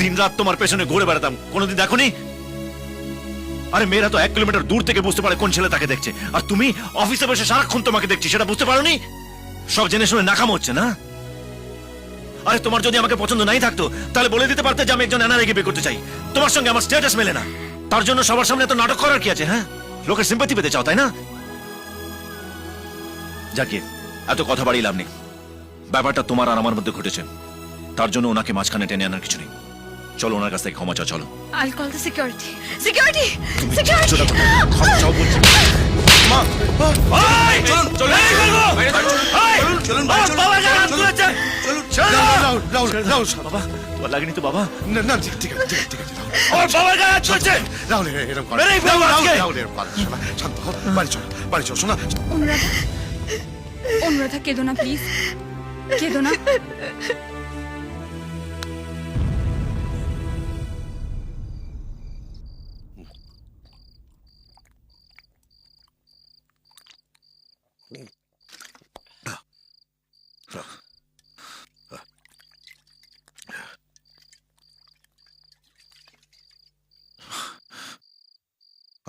দিনরাত তোমার পেছনে ঘুরে বেড়াতাম, কোনোদিন দেখোনি? আরে মেয়েরা তো 1 কিলোমিটার দূর থেকে বুঝতে পারে কোন ছেলে তাকে দেখছে, আর তুমি অফিসে বসে সারাক্ষণ তোমাকে দেখছি, সেটা বুঝতে পারোনি? সব জেনে শুনে নাকাম হচ্ছে না? আরে তোমার যদি আমাকে পছন্দ নাই থাকতো তাহলে বলে দিতে পারতে যে আমি একজন এনআরআইকে বিয়ে করতে চাই। তোমার সঙ্গে আমার স্ট্যাটাস মেলে না, তার জন্য সবার সামনে এত নাটক করার কি আছে? হ্যাঁ, লোকের সিম্পাথি পেতে চাও, তাই না? যাকে এত কথা বাড়িয়ে লাভ নেই। ব্যাপারটা তোমার আর আমার মধ্যে ঘটেছে, তার জন্য ওনাকে মাঝখানে টেনে আনার কিছু নেই। চলো ওনার কাছ থেকে ক্ষমা চাও, চলো। I'll call the security. Security! Security! ক্ষমা চাও বলছি। মা, এই, চলো, এই, বলবো। এই, চলুন, বাবা, চলুন, বাবা, যারা হাত চলুন, তুলেছে। চলুন। চলো। রাহুল, বাবা, তোমার লাগেনি তো বাবা? না ঠিক আছে আমার বাবার গায়ে হাত তুলেছে। রাহুল এরকম করে মেরেই ফেলবো আজকে। রাহুল এরকম করে শোনা, শান্ত হও, বাড়ি চল শোনা। অনুরাধা কেঁদো না প্লিজ, কেঁদো না।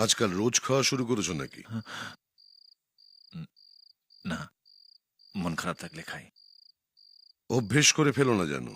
আজকাল রোজ খাওয়া শুরু করেছো নাকি? না, মন খারাপ থাকলে খাই। অভ্যেস করে ফেলো না যেন।